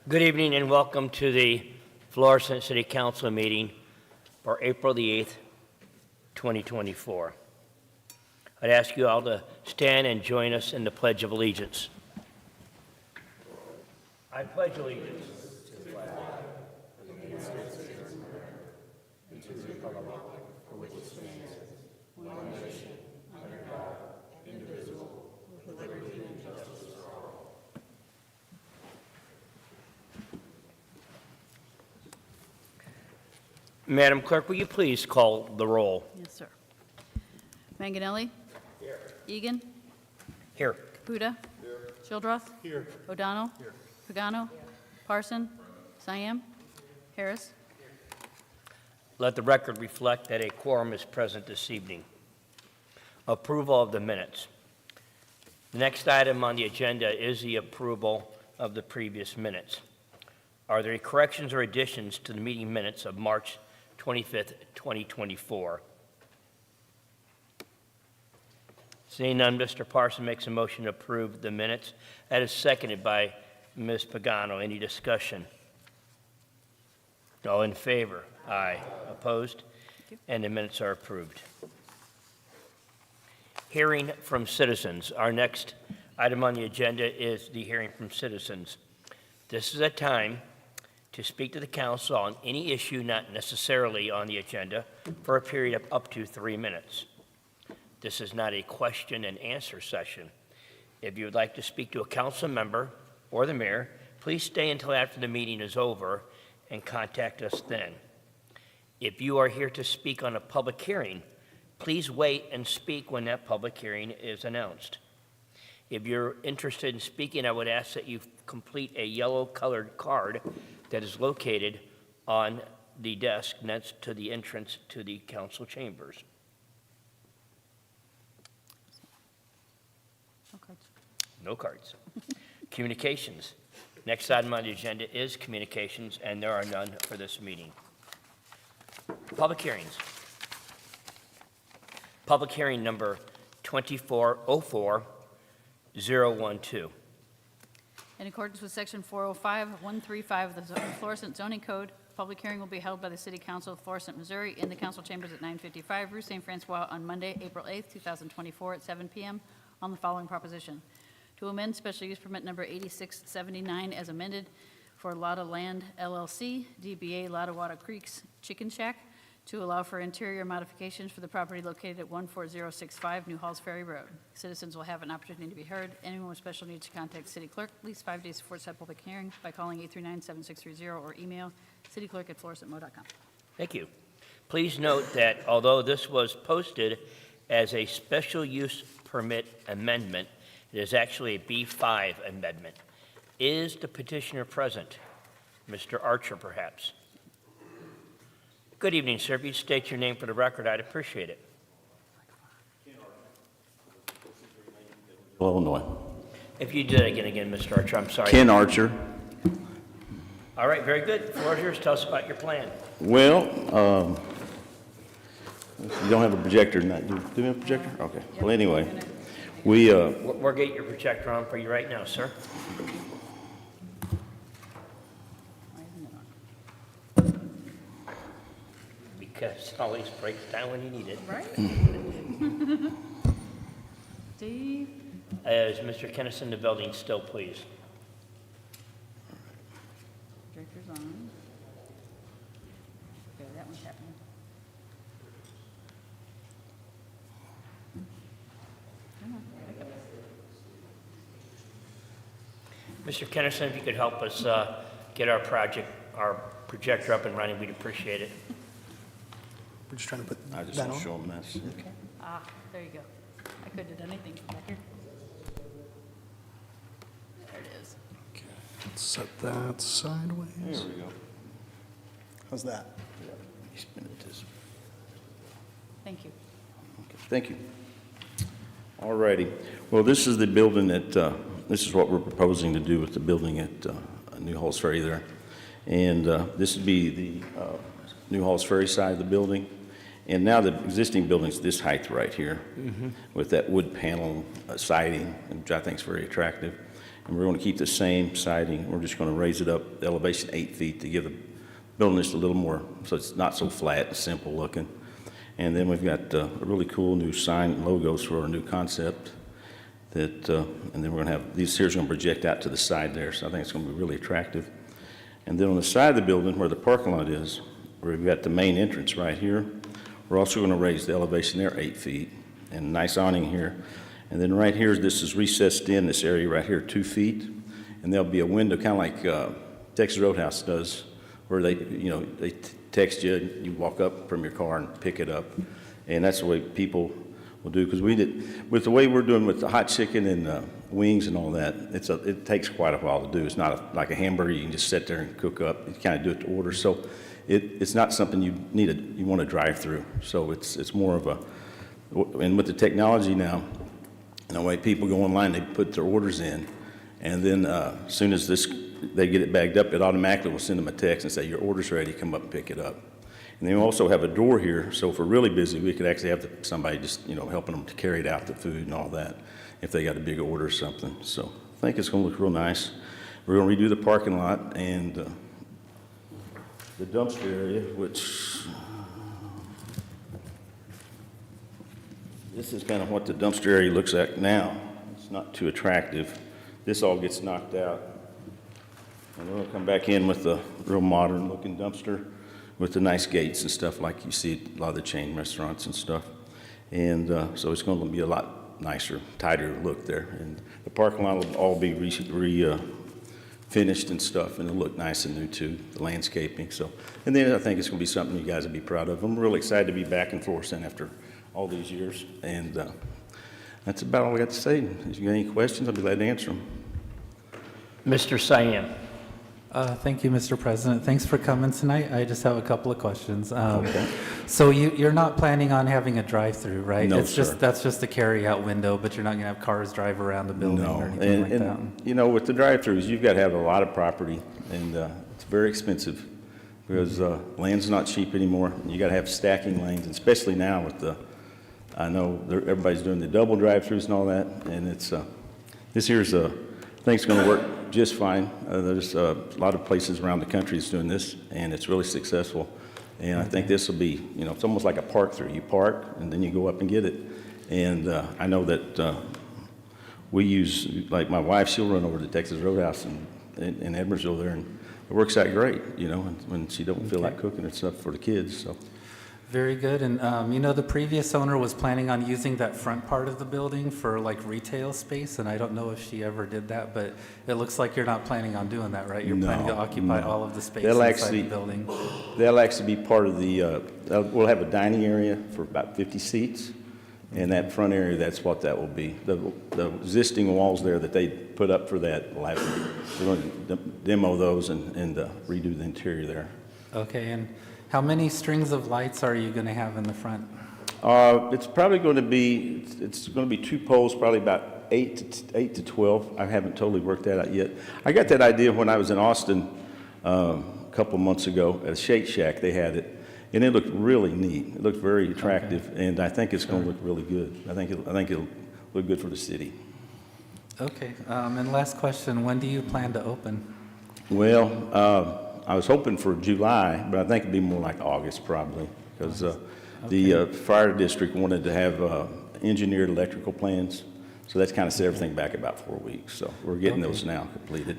Good evening and welcome to the Florissant City Council meeting for April the 8th, 2024. I'd ask you all to stand and join us in the Pledge of Allegiance. I pledge allegiance to the flag of the United States of America and to the republic for which it stands, one nation, under God, indivisible, with liberty and justice for all. Madam Clerk, will you please call the roll? Yes, sir. Manganelli? Here. Egan? Here. Caputa? Here. Childroth? Here. O'Donnell? Here. Pagano? Here. Parson? Siam? Harris? Let the record reflect that a quorum is present this evening. Approval of the minutes. The next item on the agenda is the approval of the previous minutes. Are there any corrections or additions to the meeting minutes of March 25th, 2024? Seeing none, Mr. Parson makes a motion to approve the minutes. That is seconded by Ms. Pagano. Any discussion? All in favor? Aye. Opposed? And the minutes are approved. Hearing from citizens. Our next item on the agenda is the hearing from citizens. This is a time to speak to the council on any issue not necessarily on the agenda for a period of up to 3 minutes. This is not a question and answer session. If you would like to speak to a council member or the mayor, please stay until after the meeting is over and contact us then. If you are here to speak on a public hearing, please wait and speak when that public hearing is announced. If you're interested in speaking, I would ask that you complete a yellow colored card that is located on the desk next to the entrance to the council chambers. No cards. No cards. Communications. Next item on the agenda is communications, and there are none for this meeting. Public hearings. Public hearing number 2404-012. In accordance with Section 405-135 of the Florissant Zoning Code, public hearing will be held by the City Council of Florissant, Missouri in the council chambers at 955 Rue St. Francois on Monday, April 8th, 2024 at 7 p.m. on the following proposition. To amend special use permit number 8679 as amended for Lotta Land LLC, DBA Lottawada Creeks Chicken Shack, to allow for interior modifications for the property located at 14065 New Halls Ferry Road. Citizens will have an opportunity to be heard. Anyone with special needs to contact City Clerk at least 5 days before said public hearing by calling 839-7630 or email cityclerk@florissantmo.com. Thank you. Please note that although this was posted as a special use permit amendment, it is actually a B5 amendment. Is the petitioner present? Mr. Archer, perhaps? Good evening, sir. If you state your name for the record, I'd appreciate it. Illinois. If you did that again, Mr. Archer, I'm sorry. Ken Archer. All right, very good. Floor is yours. Tell us about your plan. Well, you don't have a projector. Do we have a projector? Okay. Well, anyway, We'll get your projector on for you right now, sir. Because it always breaks down when you need it. Right? Steve? Is Mr. Kennison in the building still, please? Director's on. Okay, that one's happening. Come on, pick up. Mr. Kennison, if you could help us get our projector up and running, we'd appreciate it. We're just trying to put I just that want on. to show them this. Okay. Ah, there you go. I couldn't have done anything from back here. There it is. Okay. Let's set that sideways. There we go. How's that? You spin it this way. Thank you. Okay. Thank you. All righty. Well, this is the building that, this is what we're proposing to do with the building at New Halls Ferry there. And this would be the New Halls Ferry side of the building. And now the existing building's this height right here with that wood panel siding, which I think is very attractive. And we're going to keep the same siding. We're just going to raise it up, the elevation 8 feet to give the building just a little more, so it's not so flat and simple looking. And then we've got a really cool new sign logos for our new concept. And then we're going to have, these here are going to project out to the side there, so I think it's going to be really attractive. And then on the side of the building where the parking lot is, where we've got the main entrance right here, we're also going to raise the elevation there 8 feet, and a nice awning here. And then right here, this is recessed in, this area right here, 2 feet, and there'll be a window, kind of like Texas Roadhouse does, where they text you, you walk up from your car and pick it up. And that's the way people will do, because we did, with the way we're doing with the hot chicken and wings and all that, it takes quite a while to do. It's not like a hamburger you can just sit there and cook up. You kind of do it to order. So it's not something you want to drive through. So it's more of a, and with the technology now, the way people go online, they put their orders in, and then as soon as they get it bagged up, it automatically will send them a text and say, your order's ready, come up and pick it up. And then we also have a door here, so if we're really busy, we could actually have somebody just, helping them to carry it out, the food and all that, if they got a big order or something. So I think it's going to look real nice. We're going to redo the parking lot and the dumpster area, which this is kind of what the dumpster area looks like now. It's not too attractive. This all gets knocked out. And we're going to come back in with a real modern looking dumpster with the nice gates and stuff like you see at a lot of the chain restaurants and stuff. And so it's going to be a lot nicer, tighter look there. And the parking lot will all be finished and stuff, and it'll look nice and new too, the landscaping. So, and then I think it's going to be something you guys will be proud of. I'm really excited to be back in Florissant after all these years. And that's about all I got to say. If you got any questions, I'll be glad to answer them. Mr. Siam. Thank you, Mr. President. Thanks for coming tonight. I just have a couple of questions. Okay. So you're not planning on having a drive-through, right? No, it's sir. That's just a carry-out window, but you're not going to have cars drive around the building No, or anything like that? and with the drive-throughs, you've got to have a lot of property, and it's very expensive because land's not cheap anymore. You got to have stacking lanes, and especially now with I know everybody's doing the double drive-throughs and all that, and this here's I think it's going to work just fine. There's a lot of places around the country that's doing this, and it's really successful. And I think this will be, it's almost like a park-through. You park, and then you go up and get it. And I know that we use, like my wife, she'll run over to Texas Roadhouse in Edwardsville there, and it works out great, when she don't feel like cooking and stuff for the kids. So. Very good. And, the previous owner was planning on using that front part of the building for like retail space, and I don't know if she ever did that, but it looks like you're not planning on doing that, right? You're planning to occupy all of the space inside the building. They'll actually be part of we'll have a dining area for about 50 seats, and that front area, that's what that will be. The existing walls there that they put up for that, we're going to demo those and redo the interior there. Okay, and how many strings of lights are you going to have in the front? It's probably going to be 2 poles, probably about 8 to 12. I haven't totally worked that out yet. I got that idea when I was in Austin a couple months ago at a Shake Shack. They had it, and it looked really neat. It looked very attractive, and I think it's going to look really good. I think it'll look good for the city. Okay, and last question, when do you plan to open? Well, I was hoping for July, but I think it'd be more like August probably, because the fire district wanted to have engineered electrical plans, so that's kind of set everything back about 4 weeks. So we're getting those now completed.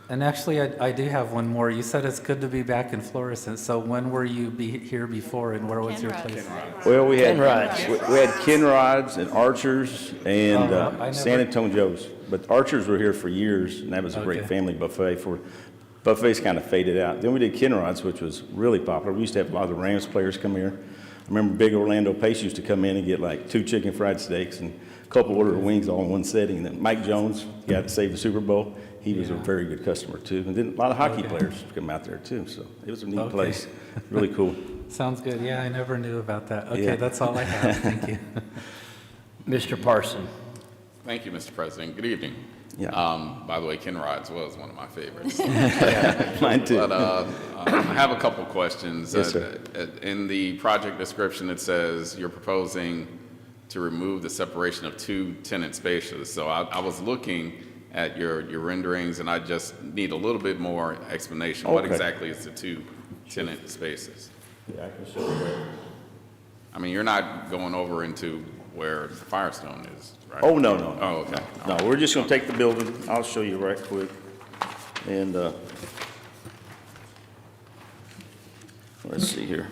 And actually, I do have one more. You said it's good to be back in Florissant. So when were you here before, and where was your place? Well, we had Kinrod's. Kinrod's and Archer's and San never- Antonio's, but Archer's were here for years, and that was a great Okay. family buffet. Buffets kind of faded out. Then we did Kinrod's, which was really popular. We used to have a lot of the Rams players come here. I remember big Orlando Pace used to come in and get like 2 chicken fried steaks and a couple order of wings all in one setting. And then Mike Jones, the guy that saved the Super Bowl, he was a very good customer too. And then a lot of hockey players come out there too. So it was a neat place. Really cool. Sounds good. Yeah, I never knew about that. Okay, Yeah. that's all I have. Thank you. Mr. Parson. Thank you, Mr. President. Good evening. Yeah. By the way, Ken Rod's was one of my favorites. Mine too. But I have a couple questions. Yes, sir. In the project description, it says you're proposing to remove the separation of 2 tenant spaces. So I was looking at your renderings, and I just need a little bit more explanation. What Okay. exactly is the 2 tenant spaces? Yeah, I can show you that. I mean, you're not going over into where the Firestone is, right? Oh, no, no. Oh, okay. No, we're just gonna take the building, I'll show you right quick. And, let's see here.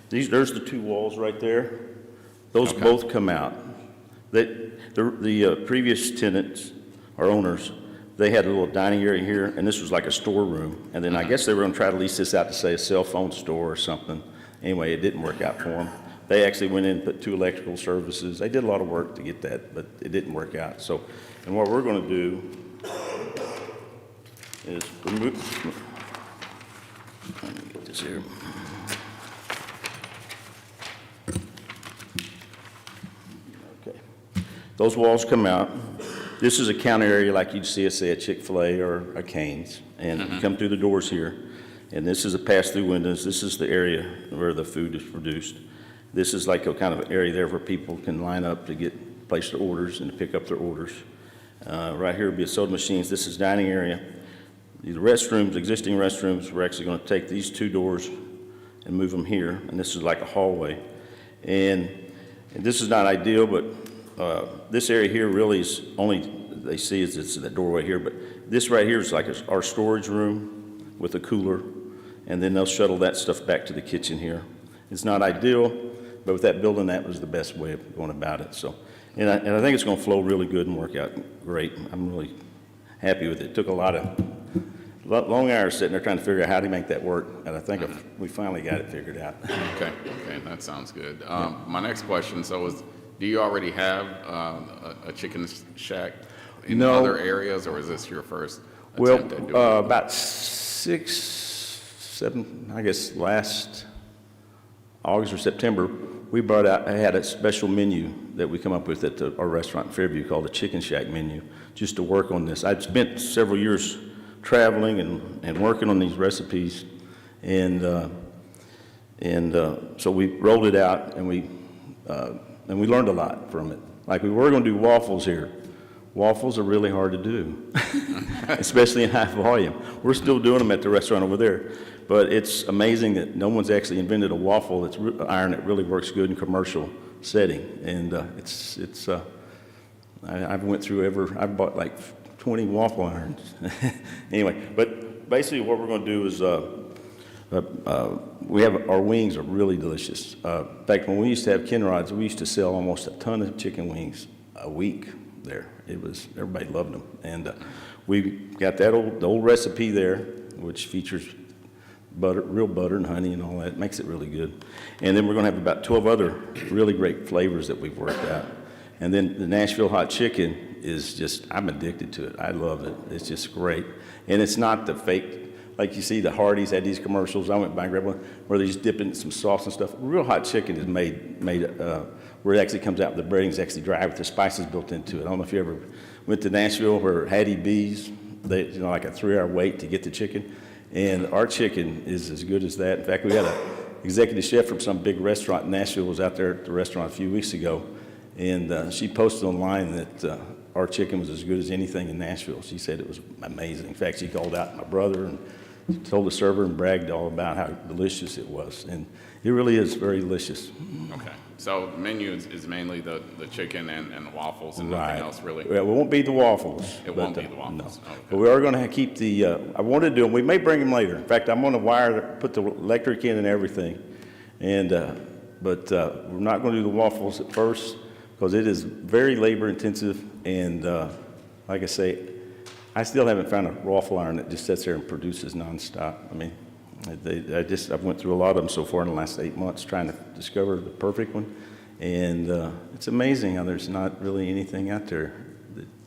There's the 2 walls right there. Those Okay. both come out. The previous tenants, or owners, they had a little dining area here, and this was like a storeroom. And then I guess they were gonna try to lease this out to, say, a cell phone store or something. Anyway, it didn't work out for them. They actually went in and put 2 electrical services. They did a lot of work to get that, but it didn't work out. So, and what we're gonna do is remove, let me get this here. Okay. Those walls come out. This is a counter area like you'd see at, say, a Chick-fil-A or a Cane's. And you come through the doors here, and this is a pass-through windows. This is the area where the food is produced. This is like a kind of area there where people can line up to place their orders and to pick up their orders. Right here would be a soda machines. This is dining area. The restrooms, existing restrooms, we're actually going to take these 2 doors and move them here, and this is like a hallway. And this is not ideal, but this area here really is only they see is it's that doorway here, but this right here is like our storage room with a cooler, and then they'll shuttle that stuff back to the kitchen here. It's not ideal, but with that building, that was the best way of going about it. So, and I think it's going to flow really good and work out great. I'm really happy with it. It took a lot of long hours sitting there trying to figure out how to make that work, and I think we finally got it figured out. Okay, that sounds good. My next question, do you already have a chicken shack in No. other areas, or is this your first Well, attempt at doing it? about 6, 7, I guess last August or September, I had a special menu that we come up with at our restaurant in Fairview called the Chicken Shack menu, just to work on this. I'd spent several years traveling and working on these recipes, and so we rolled it out, and we learned a lot from it. Like we were going to do waffles here. Waffles are really hard to do, especially in high volume. We're still doing them at the restaurant over there, but it's amazing that no one's actually invented a waffle that's iron that really works good in commercial setting. And I went through I bought like 20 waffle irons. Anyway, but basically what we're going to do is our wings are really delicious. In fact, when we used to have Ken Rod's, we used to sell almost a ton of chicken wings a week there. Everybody loved them. And we got the old recipe there, which features real butter and honey and all that. It makes it really good. And then we're going to have about 12 other really great flavors that we've worked out. And then the Nashville hot chicken is just, I'm addicted to it. I love it. It's just great. And it's not the fake, like you see the Hardee's had these commercials. I went by and grabbed one where they just dip in some sauce and stuff. Real hot chicken is made where it actually comes out, the breading's actually dry with the spices built into it. I don't know if you ever went to Nashville where Hattie B's, like a 3-hour wait to get the chicken. And our chicken is as good as that. In fact, we had an executive chef from some big restaurant in Nashville was out there at the restaurant a few weeks ago. And she posted online that our chicken was as good as anything in Nashville. She said it was amazing. In fact, she called out my brother and told the server and bragged all about how delicious it was. And it really is very delicious. Okay, so the menu is mainly the chicken and the waffles and Right. nothing else really? Well, it won't be the waffles. It won't but, be the waffles. No. Okay. But we are going to keep I wanted to do them. We may bring them later. In fact, I'm going to put the electric in and everything. And, but we're not going to do the waffles at first because it is very labor intensive. And like I say, I still haven't found a waffle iron that just sits there and produces nonstop. I mean, I've went through a lot of them so far in the last 8 months trying to discover the perfect one. And it's amazing how there's not really anything out there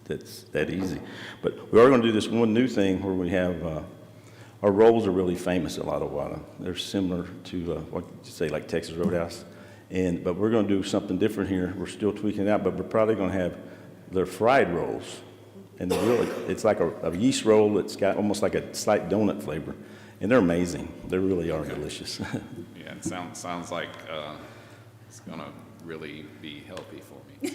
that's that easy. But we are going to do this one new thing where we have, our rolls are really famous at Lotta Wada. They're similar to, what you say, like Texas Roadhouse. But we're going to do something different here. We're still tweaking it out, but we're probably going to have their fried rolls. And they're really, it's like a yeast roll that's got almost like a slight donut flavor. And they're amazing. They really are delicious. Yeah, it sounds like it's gonna really be healthy for me.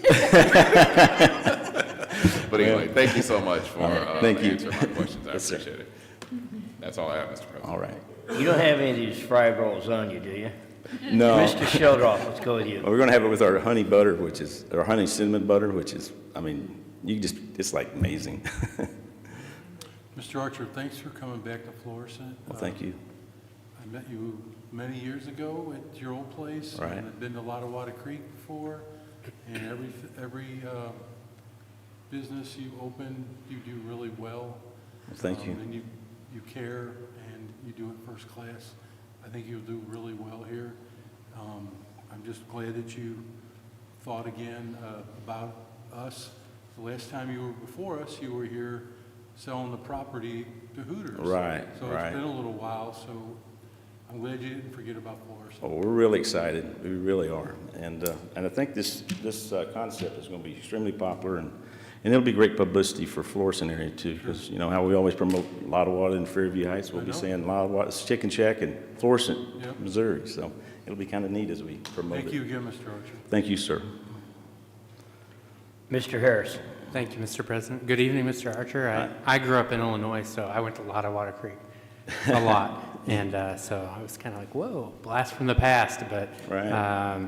But anyway, thank you so much for Thank you. answering my questions. I Yes, sir. appreciate it. That's all I have, Mr. President. All right. You don't have any of these fried rolls on you, do you? No. Mr. Sheldroff, let's go with you. Well, we're going to have it with our honey butter, our honey cinnamon butter, which is, I mean, it's like amazing. Mr. Archer, thanks for coming back to Florissant. Well, thank you. I met you many years ago at your old place. Right. And I've been to Lottawatta Creek before. And every business you open, you do really well. Well, thank you. And you care and you do it first class. I think you'll do really well here. I'm just glad that you thought again about us. The last time you were before us, you were here selling the property to Hooters. Right, So right. it's been a little while, so I'm glad you didn't forget about Florissant. Oh, we're really excited. We really are. And I think this concept is going to be extremely popular, and it'll be great publicity for Florissant area too, because you know how we always promote Lottawatta and Fairview Heights. We'll I be know. saying Lottawatta's Chicken Shack and Florissant, Yep. Missouri. So it'll be kind of neat as we promote it. Thank you again, Mr. Archer. Thank you, sir. Mr. Harris. Thank you, Mr. President. Good evening, Mr. Archer. I grew up in Illinois, so I went to Lottawatta Creek a lot. And so I was kind of like, whoa, blast from the past. But Right.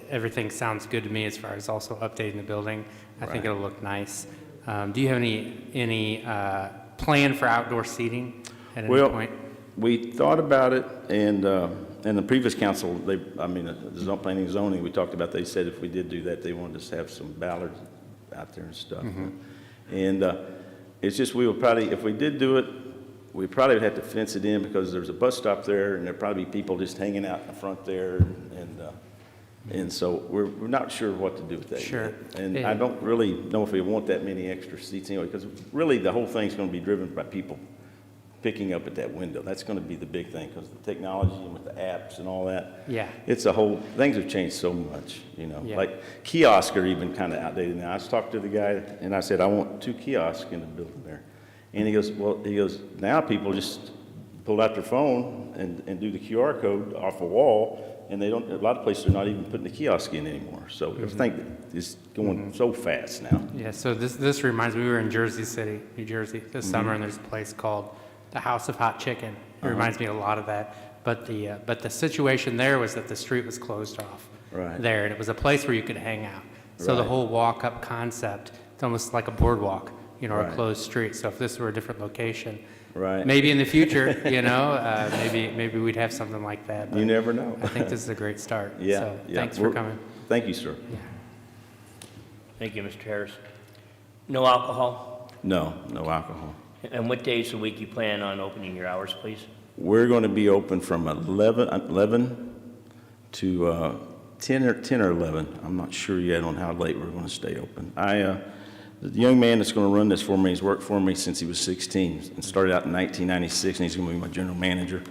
everything sounds good to me as far as also updating the building. I think Right. it'll look nice. Do you have any plan for outdoor seating at any Well, point? we thought about it, and the previous council, the planning and zoning, we talked about, they said if we did do that, they wanted us to have some ballards out there and stuff. And it's just, we would probably, if we did do it, we probably would have to fence it in because there's a bus stop there, and there'd probably be people just hanging out in the front there, and so we're not sure what to do with that yet. Sure. And Yeah. I don't really know if we want that many extra seats anyway, because really the whole thing's going to be driven by people picking up at that window. That's going to be the big thing, because the technology and with the apps and all that. Yeah. It's a whole, things have changed so much, you know. Yeah. Like kiosks are even kind of outdated now. I was talking to the guy, and I said, I want 2 kiosks in the building there. And he goes, now people just pull out their phone and do the QR code off a wall, and a lot of places are not even putting the kiosk in anymore. So everything is going so fast now. Yeah, so this reminds me, we were in Jersey City, New Jersey this summer, and there's a place called the House of Hot Chicken. It reminds me a lot of that. But the situation there was that the street was closed off Right. there, and it was a place where you could hang out. So the Right. whole walk-up concept, it's almost like a boardwalk, or a Right. closed street. So if this were a different location, Right. maybe in the future, maybe we'd have something like that. But You never know. I think this is a great start. Yeah. So yeah. thanks for coming. Thank you, sir. Thank you, Mr. Harris. No alcohol? No alcohol. And what days of the week you plan on opening your hours, please? We're going to be open from 11 to 10 or 11. I'm not sure yet on how late we're going to stay open. The young man that's going to run this for me, he's worked for me since he was 16 and started out in 1996, and he's going to be my general manager.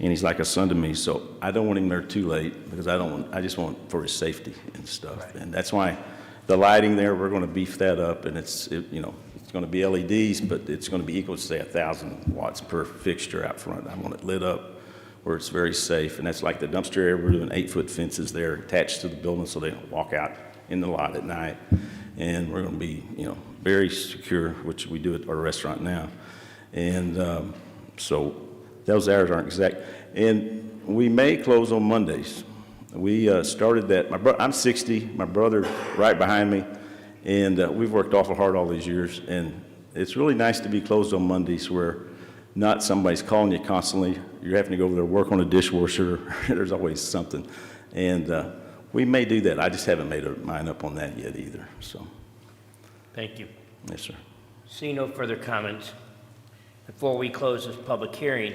And he's like a son to me, so I don't want him there too late because I just want for his safety and stuff. Right. And that's why the lighting there, we're going to beef that up, and it's going to be LEDs, but it's going to be equal to, say, 1,000 watts per fixture out front. I want it lit up where it's very safe, and that's like the dumpster area. We're doing 8-foot fences there attached to the building so they don't walk out in the lot at night. And we're going to be, very secure, which we do at our restaurant now. And so those hours aren't exact. And we may close on Mondays. We started that. I'm 60, my brother right behind me, and we've worked awful hard all these years. And it's really nice to be closed on Mondays where not somebody's calling you constantly. You're having to go over there, work on a dishwasher. There's always something. And we may do that. I just haven't made a mind up on that yet either. So, Thank you. yes, sir. Seeing no further comments, before we close this public hearing,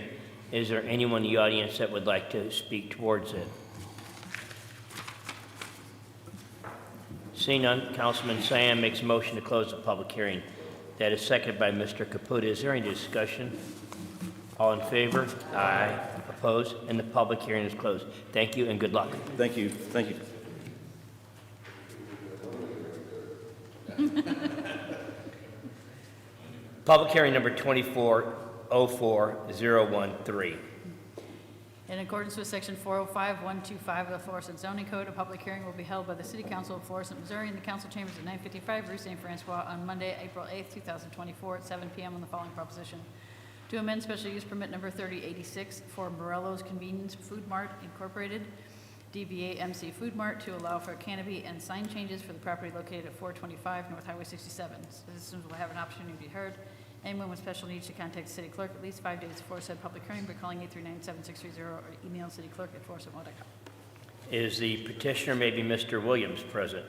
is there anyone in the audience that would like to speak towards it? Seeing none, Councilman Sam makes a motion to close the public hearing. That is seconded by Mr. Caputa. Is there any discussion? All in favor? Aye. Opposed? And the public hearing is closed. Thank you and good luck. Thank you. Thank you. Public hearing number 2404-013. In accordance with Section 405-125 of the Florissant zoning code, a public hearing will be held by the City Council of Florissant, Missouri, in the council chambers at 955 Rue St. Francois on Monday, April 8th, 2024, at 7 p.m. on the following proposition: to amend special use permit number 3086 for Morello's Convenience Food Mart Incorporated, DBA MC Food Mart, to allow for canopy and sign changes for the property located at 425 North Highway 67. Citizens will have an opportunity to be heard. Anyone with special needs should contact the city clerk at least 5 days before said public hearing by calling 839-7630 or email cityclerk@florissantlaw.com. Is the petitioner, maybe Mr. Williams, present?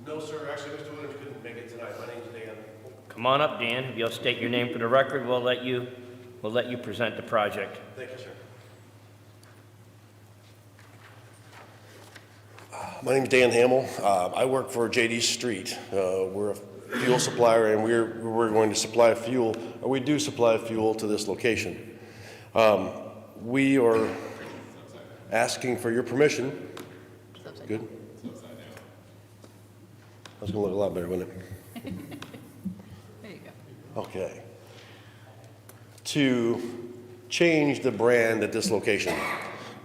No, sir. Actually, Mr. Williams couldn't make it tonight. My name's Dan. Come on up, Dan. If you'll state your name for the record, we'll let you present the project. Thank you, sir. My name's Dan Hamill. I work for JD Street. We're a fuel supplier, and we're going to supply fuel, or we do supply fuel to this location. We are asking for your permission. Good? That's going to look a lot better, wouldn't it? There you go. Okay. To change the brand at this location.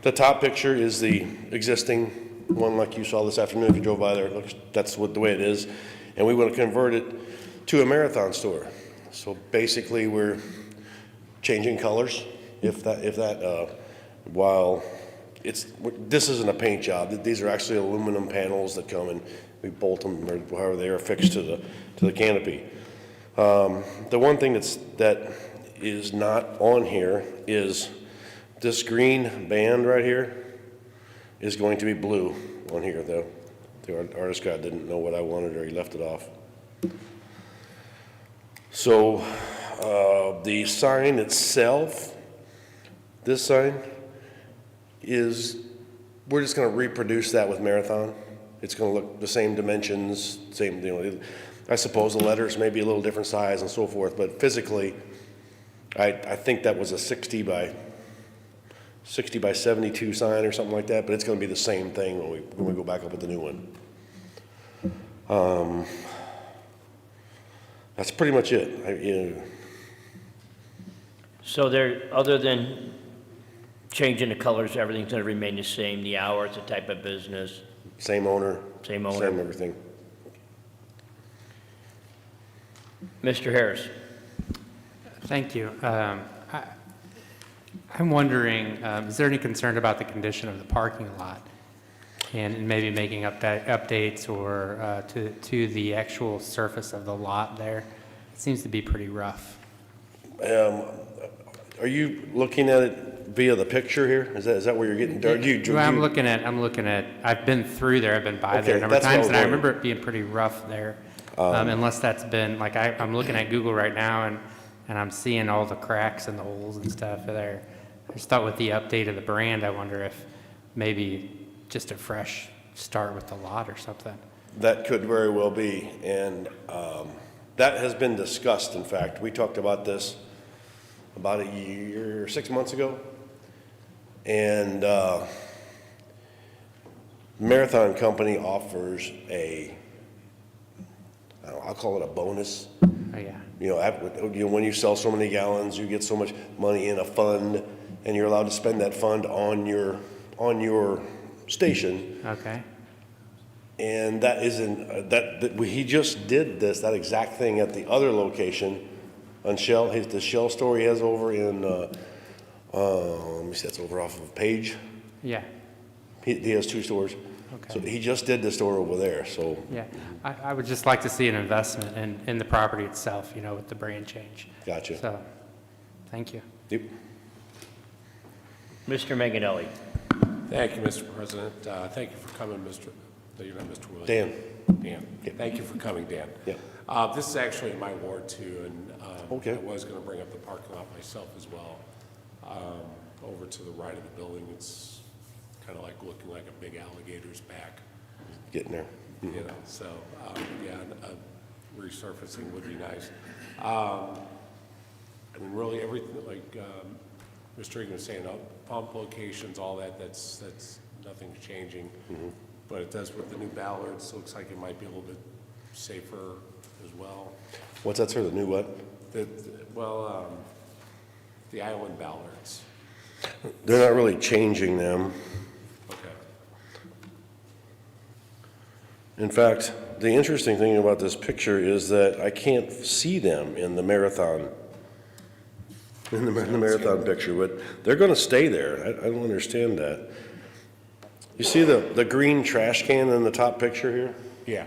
The top picture is the existing one like you saw this afternoon if you drove by there. It looks, that's the way it is. And we want to convert it to a Marathon store. So basically we're changing colors while this isn't a paint job. These are actually aluminum panels that come and we bolt them or however they are affixed to the canopy. The one thing that is not on here is this green band right here is going to be blue on here. The artist guy didn't know what I wanted or he left it off. So the sign itself, this sign, we're just going to reproduce that with Marathon. It's going to look the same dimensions, same, I suppose the letters may be a little different size and so forth, but physically, I think that was a 60 by 72 sign or something like that, but it's going to be the same thing when we go back up with the new one. That's pretty much it. So there, other than changing the colors, everything's going to remain the same, the hours, the type of business? Same owner. Same owner. Same everything. Mr. Harris? Thank you. I'm wondering, is there any concern about the condition of the parking lot? And maybe making updates or to the actual surface of the lot there? It seems to be pretty rough. Are you looking at it via the picture here? Is that where you're getting dark? I'm looking at, I've been through there, I've been by there a number of times, and I remember it being pretty rough there. Unless that's been, like, I'm looking at Google right now, and I'm seeing all the cracks and the holes and stuff there. I just thought with the update of the brand, I wonder if maybe just a fresh start with the lot or something. That could very well be, and that has been discussed. In fact, we talked about this about a year, 6 months ago, and Marathon Company offers I'll call it a bonus. Oh, yeah. When you sell so many gallons, you get so much money in a fund, and you're allowed to spend that fund on your station. Okay. And that isn't he just did that exact thing at the other location on Shell. The Shell store he has over in let me see, that's over off of Page. Yeah. He has 2 stores. Okay. So he just did the store over there. So Yeah, I would just like to see an investment in the property itself, with the brand change. Gotcha. So, thank you. Yep. Mr. Manganelli? Thank you, Mr. President. Thank you for coming, you're not Mr. Williams. Dan. Dan. Yeah. Thank you for coming, Dan. Yeah. This is actually in my ward too, and Okay. I was going to bring up the parking lot myself as well. Over to the right of the building, it's kind of like looking like a big alligator's back. Getting there. So yeah, resurfacing would be nice. I mean, really everything, like Mr. Egan was saying, pump locations, all that's nothing's changing. But it does with the new ballards, looks like it might be a little bit safer as well. What's that, sir? The new what? The island ballards. They're not really changing them. Okay. In fact, the interesting thing about this picture is that I can't see them in the marathon, in the marathon picture, but they're going to stay there. I don't understand that. You see the green trash can in the top picture here? Yeah.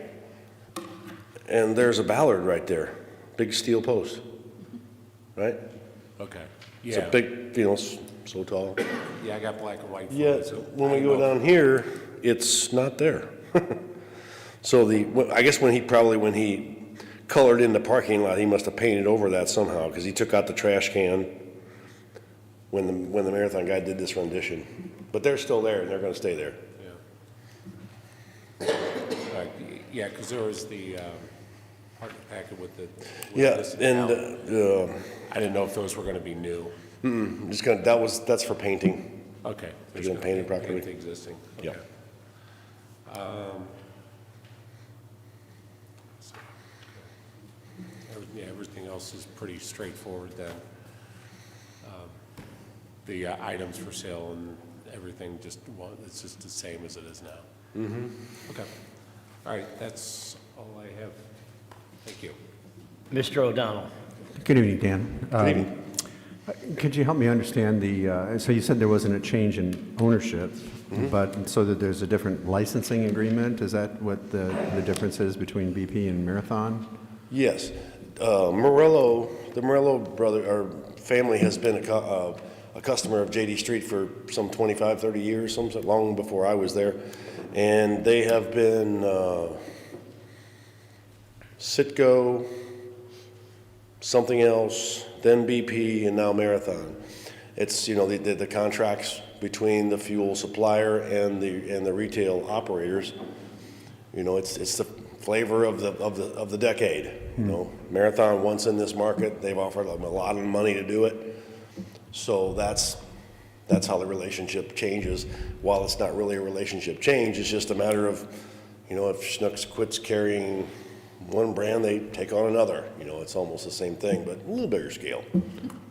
And there's a ballard right there, big steel post, right? Okay. It's a Yeah. big, so tall. Yeah, I got black and white. Yeah, photos, so when we I go know. down here, it's not there. So I guess when he colored in the parking lot, he must have painted over that somehow, because he took out the trash can when the marathon guy did this rendition. But they're still there, and they're gonna stay there. Yeah, because there was the parking packet with the. Yeah, this and, now. I didn't know if those were gonna be new. that's for painting. Okay. They're gonna paint it properly. Paint the existing. Yeah. Okay. Everything else is pretty straightforward then. The items for sale and everything, it's just the same as it is now. Mm-hmm. Okay. All right, that's all I have. Thank you. Mr. O'Donnell. Good evening, Dan. Good evening. Could you help me understand so you said there wasn't a change in ownership, but so that there's a different licensing agreement? Is that what the difference is between BP and Marathon? Yes. The Morello family has been a customer of JD Street for some 25, 30 years, long before I was there. And they have been Citgo, something else, then BP, and now Marathon. It's, the contracts between the fuel supplier and the retail operators. It's the flavor of the decade. Marathon once in this market, they've offered them a lot of money to do it. So that's how the relationship changes. While it's not really a relationship change, it's just a matter of, if Schnucks quits carrying one brand, they take on another. It's almost the same thing, but a little bigger scale.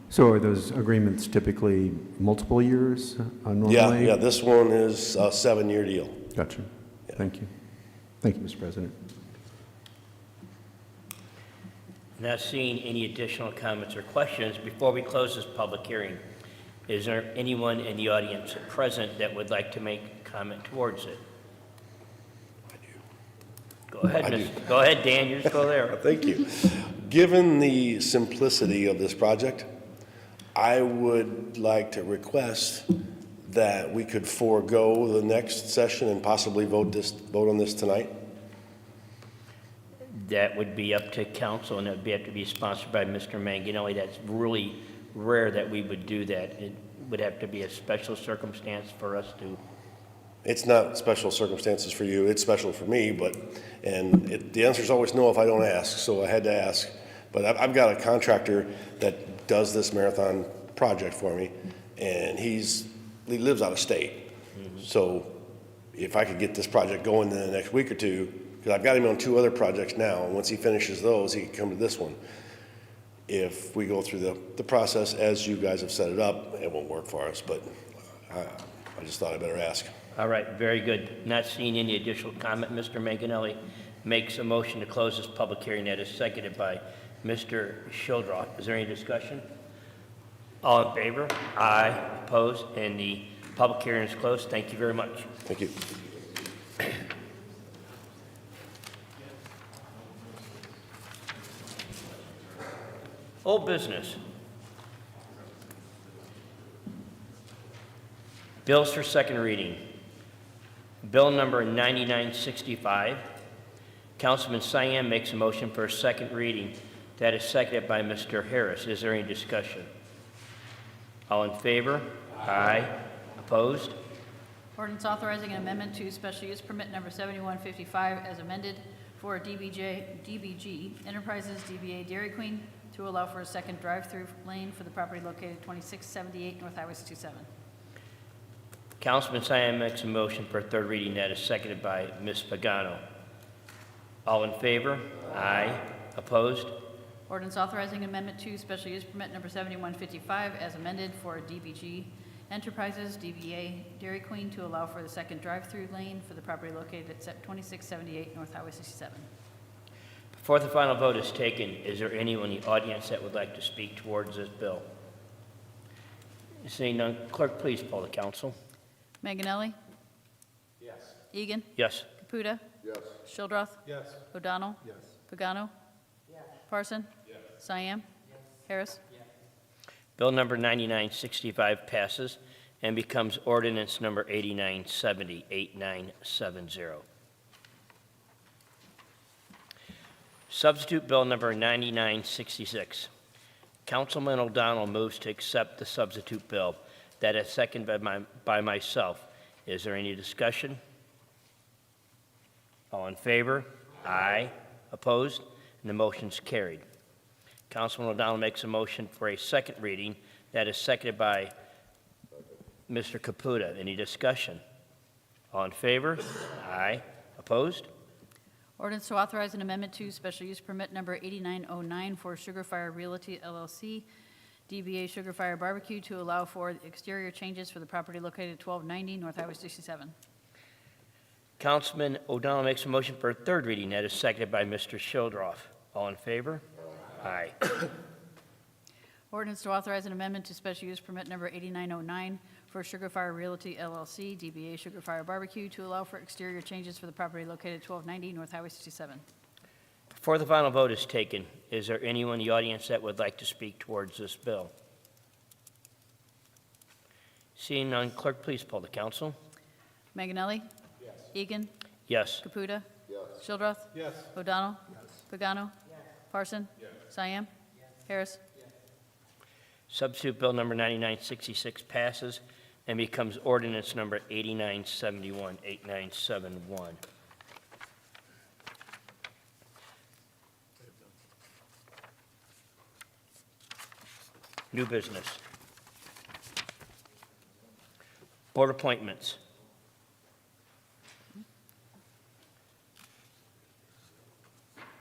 So are those agreements typically multiple years normally? Yeah, this one is a 7-year deal. Gotcha. Thank you. Thank you, Mr. President. Not seeing any additional comments or questions, before we close this public hearing, is there anyone in the audience present that would like to make a comment towards it? Go ahead, Go ahead, Dan, you just go there. Thank you. Given the simplicity of this project, I would like to request that we could forego the next session and possibly vote on this tonight. That would be up to council, and it would have to be sponsored by Mr. Manganelli. That's really rare that we would do that. It would have to be a special circumstance for us to. It's not special circumstances for you, it's special for me, the answer is always no if I don't ask, so I had to ask. But I've got a contractor that does this marathon project for me, and he lives out of state. Mm-hmm. So if I could get this project going in the next week or two, because I've got him on 2 other projects now, and once he finishes those, he can come to this one. If we go through the process as you guys have set it up, it won't work for us, but I just thought I'd better ask. All right, very good. Not seeing any additional comment, Mr. Manganelli makes a motion to close this public hearing. That is seconded by Mr. Shildroth. Is there any discussion? All in favor? Aye. Opposed? And the public hearing is closed. Thank you very much. Thank you. Old business. Bills for second reading. Bill number 9965. Councilman Cyan makes a motion for a second reading. That is seconded by Mr. Harris. Is there any discussion? All in favor? Aye. Opposed? Ordinance authorizing an amendment to special use permit number 7155 as amended for DBG Enterprises DBA Dairy Queen to allow for a second drive-through lane for the property located 2678 North Highway 67. Councilman Cyan makes a motion for a third reading. That is seconded by Ms. Pagano. All in favor? Aye. Opposed? Ordinance authorizing amendment to special use permit number 7155 as amended for DBG Enterprises, DBA Dairy Queen, to allow for the second drive-through lane for the property located at 2678 North Highway 67. Before the final vote is taken, is there anyone in the audience that would like to speak towards this bill? Seeing none, clerk, please poll the council. Manganelli? Yes. Egan? Yes. Caputa? Yes. Shildroth? Yes. O'Donnell? Yes. Pagano? Yes. Parson? Yes. Cyan? Yes. Harris? Bill number 9965 passes and becomes ordinance number 8970, 8970. Substitute Bill number 9966. Councilman O'Donnell moves to accept the substitute bill. That is seconded by myself. Is there any discussion? All in favor? Aye. Opposed? And the motion's carried. Councilman O'Donnell makes a motion for a second reading. That is seconded by Mr. Caputa. Any discussion? All in favor? Aye. Opposed? Ordinance to authorize an amendment to special use permit number 8909 for Sugar Fire Realty LLC, DBA Sugar Fire Barbecue, to allow for exterior changes for the property located at 1290 North Highway 67. Councilman O'Donnell makes a motion for a third reading. That is seconded by Mr. Shildroff. All in favor? Aye. Ordinance to authorize an amendment to special use permit number 8909 for Sugar Fire Realty LLC, DBA Sugar Fire Barbecue, to allow for exterior changes for the property located at 1290 North Highway 67. Before the final vote is taken, is there anyone in the audience that would like to speak towards this bill? Seeing none, clerk, please poll the council. Manganelli? Yes. Egan? Yes. Caputa? Yes. Shildroth? Yes. O'Donnell? Yes. Pagano? Yes. Parson? Yes. Cyan? Yes. Harris? Substitute Bill number 9966 passes and becomes ordinance number 8971, 8971. New business. Board appointments.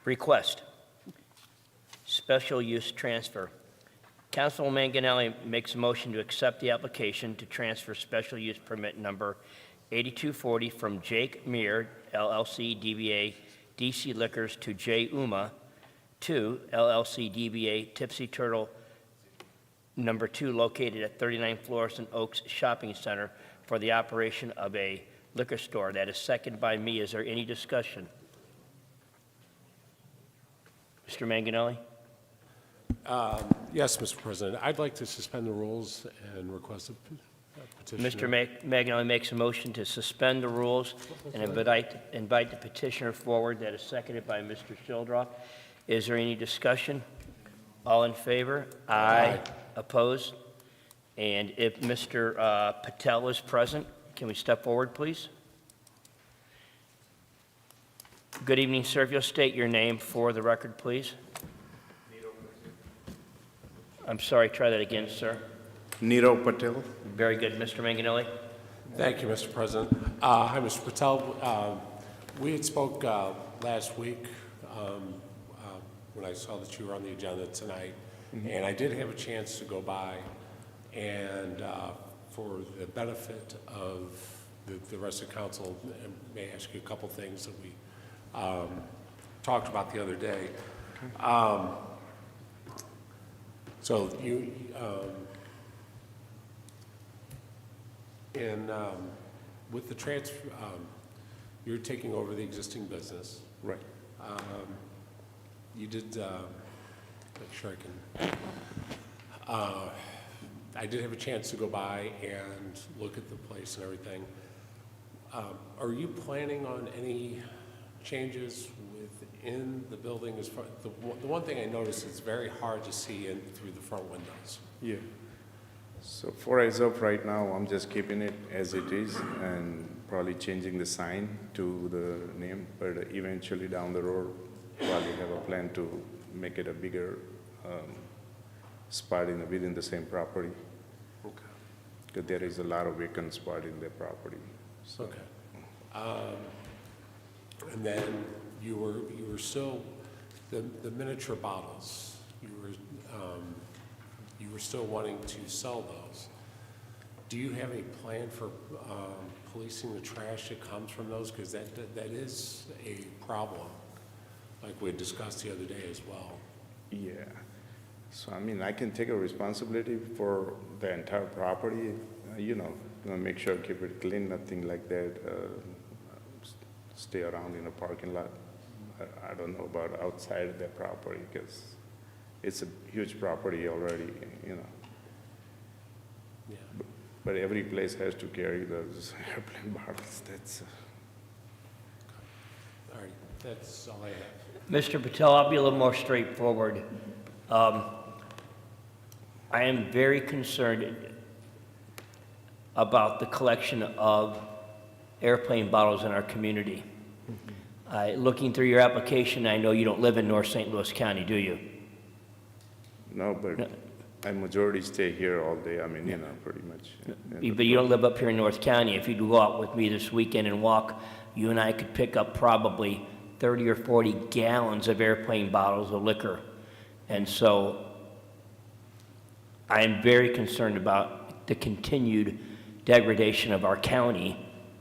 Request. Special use transfer. Councilman Manganelli makes a motion to accept the application to transfer special use permit number 8240 from Jake Meir, LLC DBA DC Liquors, to J. Uma, 2, LLC DBA Tipsy Turtle, number 2, located at 39 Florissant Oaks Shopping Center, for the operation of a liquor store. That is seconded by me. Is there any discussion? Mr. Manganelli? Yes, Mr. President. I'd like to suspend the rules and request a petitioner. Mr. Manganelli makes a motion to suspend the rules and invite the petitioner forward. That is seconded by Mr. Shildroff. Is there any discussion? All in favor? Aye. Opposed? And if Mr. Patel is present, can we step forward, please? Good evening, sir. If you'll state your name for the record, please. I'm sorry, try that again, sir. Nirav Patel. Very good. Mr. Manganelli? Thank you, Mr. President. Hi, Mr. Patel. We had spoke last week when I saw that you were on the agenda tonight, and I did have a chance to go by, and for the benefit of the rest of the council, may I ask you a couple things that we talked about the other day. So you, with the transfer, you're taking over the existing business. Right. You did, make sure I can, I did have a chance to go by and look at the place and everything. Are you planning on any changes within the building? As far, the one thing I noticed, it's very hard to see in through the front windows. Yeah. So for as of right now, I'm just keeping it as it is and probably changing the sign to the name, but eventually down the road, probably have a plan to make it a bigger spot within the same property. Okay. Because there is a lot of vacant spot in the property. So. Okay. And then you were still, The miniature bottles, you were still wanting to sell those. Do you have a plan for policing the trash that comes from those? Because that is a problem, like we discussed the other day as well. Yeah. So, I mean, I can take a responsibility for the entire property, make sure, keep it clean, nothing like that, stay around in a parking lot. I don't know about outside the property, because it's a huge property already, Yeah. But every place has to carry those airplane bottles, that's... All right, that's all I have. Mr. Patel, I'll be a little more straightforward. I am very concerned about the collection of airplane bottles in our community. Looking through your application, I know you don't live in North St. Louis County, do you? No, but I majority stay here all day, pretty much. But you don't live up here in North County. If you go out with me this weekend and walk, you and I could pick up probably 30 or 40 gallons of airplane bottles of liquor. And so I am very concerned about the continued degradation of our county,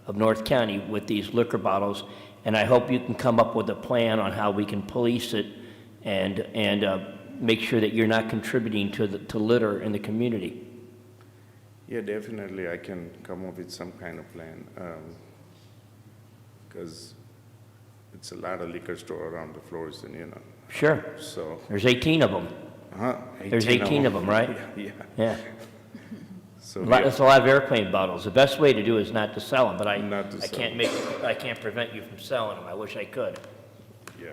of North County, with these liquor bottles. And I hope you can come up with a plan on how we can police it and make sure that you're not contributing to litter in the community. Yeah, definitely, I can come up with some kind of plan, because it's a lot of liquor store around the Florissant, Sure. So, There's 18 of them. There's 18 of them, right? Yeah. Yeah. So, That's a lot of airplane bottles. The best way to do is not to sell them, but I sell can't prevent you from selling them. I wish I could. yeah,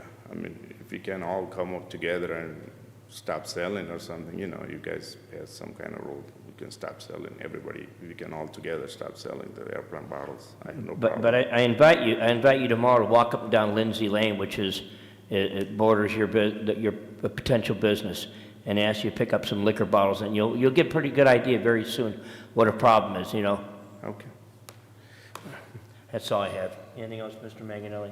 if we can all come up together and stop selling or something, you guys pass some kind of rule, we can stop selling, everybody, we can all together stop selling the airplane bottles. I have no problem. But I invite you tomorrow to walk up and down Lindsay Lane, which is, it borders your potential business, and ask you to pick up some liquor bottles, and you'll get a pretty good idea very soon what a problem is, Okay. That's all I have. Anything else, Mr. Manganelli?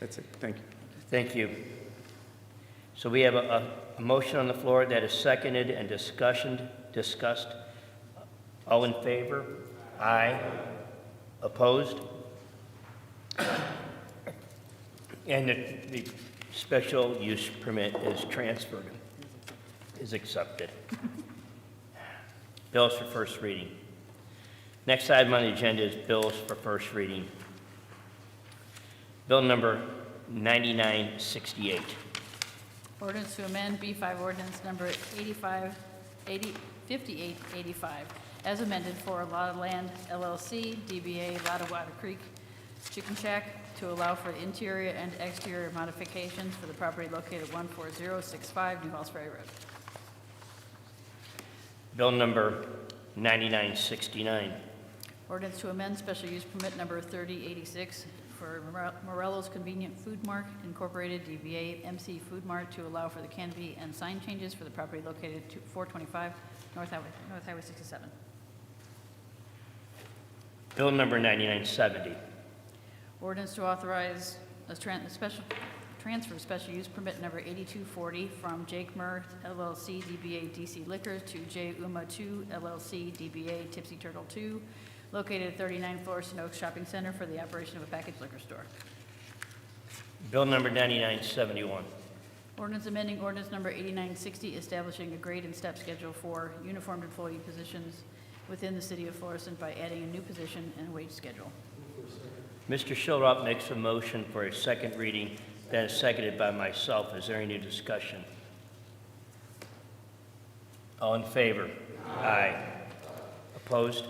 That's it, thank you. Thank you. So we have a motion on the floor that is seconded and discussed. All in favor? Aye. Opposed? And the special use permit is transferred, is accepted. Bills for first reading. Next item on the agenda is bills for first reading. Bill number 9968. Ordinance to amend B5 ordinance number 5885, as amended for Lot of Land LLC, DBA Lot of Water Creek Chicken Shack, to allow for interior and exterior modifications for the property located 14065 New Halls Ferry Road. Bill number 9969. Ordinance to amend special use permit number 3086 for Morello's Convenient Food Mart Incorporated, DBA MC Food Mart, to allow for the canopy and sign changes for the property located at 425 North Highway 67. Bill number 9970. Ordinance to authorize a transfer special use permit number 8240 from Jake Murr LLC DBA DC Liquor to J. Uma 2 LLC DBA Tipsy Turtle 2, located at 39 Florissant Oaks Shopping Center, for the operation of a package liquor store. Bill number 9971. Ordinance amending ordinance number 8960, establishing a grade and step schedule for uniformed employee positions within the city of Florissant by adding a new position and wage schedule. Mr. Schildroth makes a motion for a second reading, that is seconded by myself. Is there any discussion? All in favor? Aye. Opposed?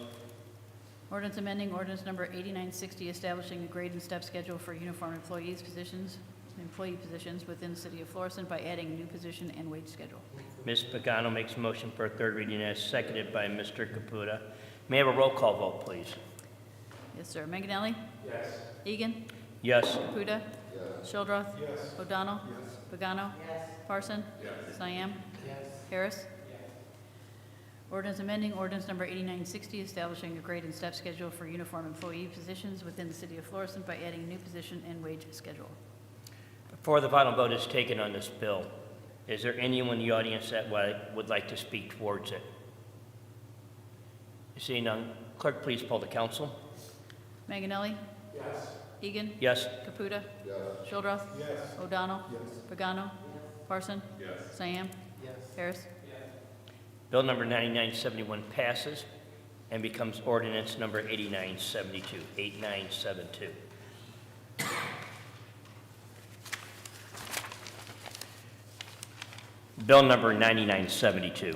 Ordinance amending ordinance number 8960, establishing a grade and step schedule for uniformed employee positions within the city of Florissant by adding a new position and wage schedule. Ms. Pagano makes a motion for a third reading, as seconded by Mr. Caputa. May I have a roll call vote, please? Yes, sir. Manganelli? Yes. Egan? Yes. Caputa? Yes. Shildroth? Yes. O'Donnell? Yes. Pagano? Yes. Parson? Yes. Siam? Yes. Harris? Yes. Ordinance amending ordinance number 8960, establishing a grade and step schedule for uniform employee positions within the city of Florissant by adding a new position and wage schedule. Before the final vote is taken on this bill, is there anyone in the audience that would like to speak towards it? Seeing none, clerk, please poll the council. Manganelli? Yes. Egan? Yes. Caputa? Yes. Shildroth? Yes. O'Donnell? Yes. Pagano? Parson? Yes. Cyan? Yes. Harris? Bill number 9971 passes and becomes ordinance number 8972. 8972. Bill number 9972.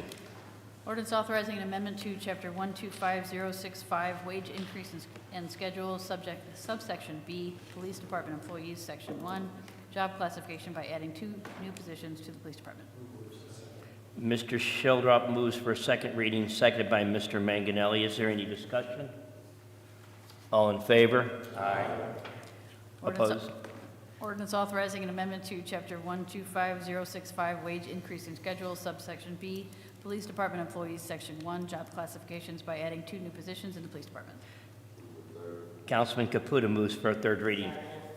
Ordinance authorizing an amendment to Chapter 125065, wage increase and schedule, subsection B, Police Department employees, Section 1, job classification by adding 2 new positions to the Police Department. Mr. Shildroth moves for a second reading, seconded by Mr. Manganelli. Is there any discussion? All in favor? Aye. Opposed? Ordinance authorizing an amendment to Chapter 125065, wage increase and schedule, subsection B, Police Department employees, Section 1, job classifications by adding 2 new positions in the Police Department. Councilman Caputa moves for a third reading.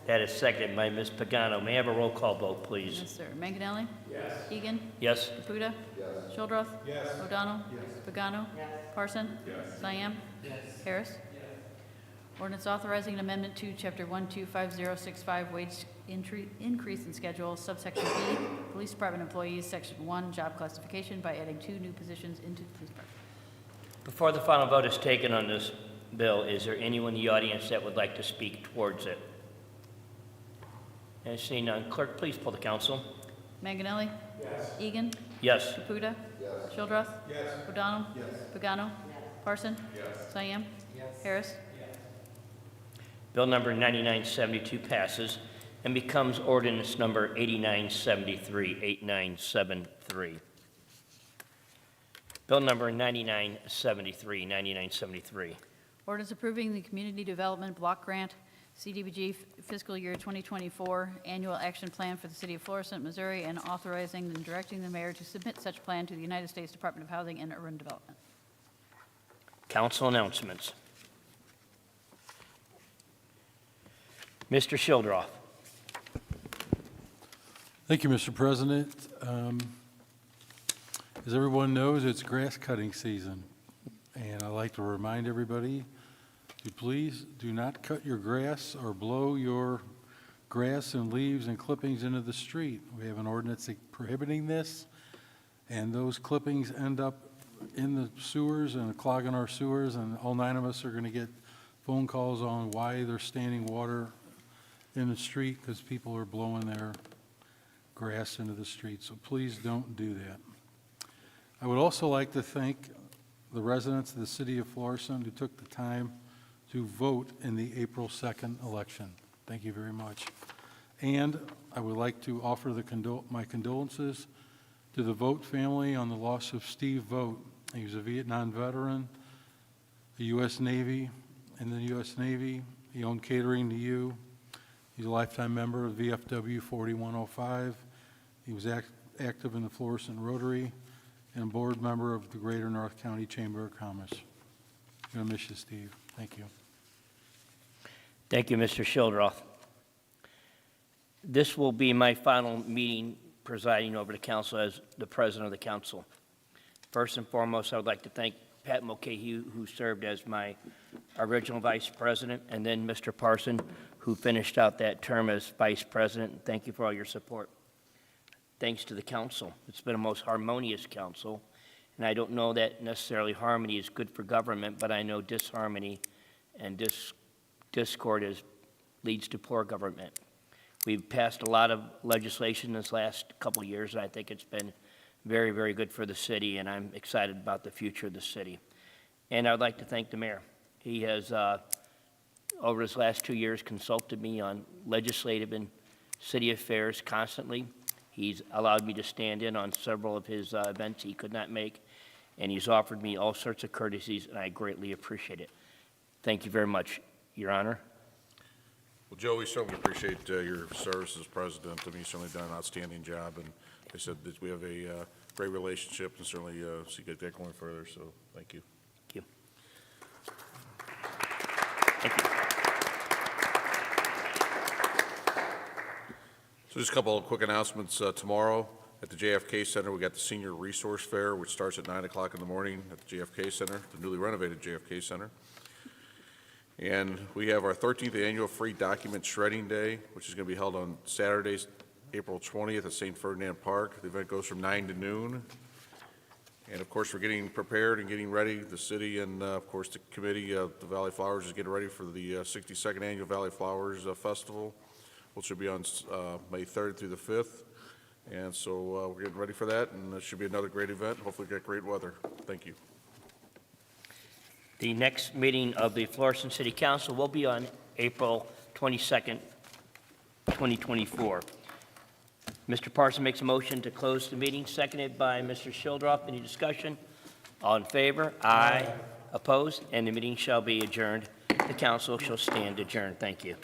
That is seconded by Ms. Pagano. May I have a roll call vote, please? Yes, sir. Manganelli? Yes. Egan? Yes. Caputa? Yes. Shildroth? Yes. O'Donnell? Yes. Pagano? Yes. Parson? Yes. Cyan? Yes. Harris? Yes. Ordinance authorizing an amendment to Chapter 125065, wage increase in schedule, subsection B, Police Department employees, Section 1, job classification by adding 2 new positions into the Police Department. Before the final vote is taken on this bill, is there anyone in the audience that would like to speak towards it? And seeing none, clerk, please poll the council. Manganelli? Yes. Egan? Yes. Caputa? Yes. Shildroth? Yes. O'Donnell? Yes. Pagano? Yes. Parson? Yes. Cyan? Yes. Harris? Yes. Bill number 9972 passes and becomes ordinance number 8973. 8973. Bill number 9973. 9973. Ordinance approving the Community Development Block Grant, CDBG fiscal year 2024 annual action plan for the city of Florissant, Missouri, and authorizing and directing the mayor to submit such plan to the United States Department of Housing and Urban Development. Council announcements. Mr. Shildroth. Thank you, Mr. President. As everyone knows, it's grass cutting season, and I'd like to remind everybody to please do not cut your grass or blow your grass and leaves and clippings into the street. We have an ordinance prohibiting this, and those clippings end up in the sewers and clogging our sewers, and all 9 of us are going to get phone calls on why there's standing water in the street because people are blowing their grass into the street. So please don't do that. I would also like to thank the residents of the city of Florissant who took the time to vote in the April 2nd election. Thank you very much. And I would like to offer my condolences to the Vogt family on the loss of Steve Vogt. He was a Vietnam veteran, the U.S. Navy, in the U.S. Navy. He owned Catering to You. He's a lifetime member of VFW 4105. He was active in the Florissant Rotary and board member of the Greater North County Chamber of Commerce. I'm going to miss you, Steve. Thank you. Thank you, Mr. Shildroth. This will be my final meeting presiding over the council as the president of the council. First and foremost, I would like to thank Pat Mulcahy, who served as my original vice president, and then Mr. Parson, who finished out that term as vice president. Thank you for all your support. Thanks to the council. It's been a most harmonious council, and I don't know that necessarily harmony is good for government, but I know disharmony and discord leads to poor government. We've passed a lot of legislation this last couple of years, and I think it's been very, very good for the city, and I'm excited about the future of the city. And I'd like to thank the mayor. He has, over his last 2 years, consulted me on legislative and city affairs constantly. He's allowed me to stand in on several of his events he could not make, and he's offered me all sorts of courtesies, and I greatly appreciate it. Thank you very much, Your Honor. Well, Joe, we certainly appreciate your service as president. I mean, you've certainly done an outstanding job, and they said that we have a great relationship and certainly see that going further, so thank you. Thank you. Thank you. So just a couple of quick announcements. Tomorrow at the JFK Center, we got the Senior Resource Fair, which starts at 9 o'clock in the morning at the JFK Center, the newly renovated JFK Center. And we have our 13th annual Free Document Shredding Day, which is going to be held on Saturday, April 20th at St. Ferdinand Park. The event goes from 9 to noon. And of course, we're getting prepared and getting ready. The city and of course the committee of the Valley Flowers is getting ready for the 62nd Annual Valley Flowers Festival, which will be on May 3rd through the 5th. And so we're getting ready for that, and it should be another great event. Hopefully get great weather. Thank you. The next meeting of the Florissant City Council will be on April 22nd, 2024. Mr. Parson makes a motion to close the meeting, seconded by Mr. Shildroff. Any discussion? All in favor? Aye. Opposed? And the meeting shall be adjourned. The council shall stand adjourned. Thank you.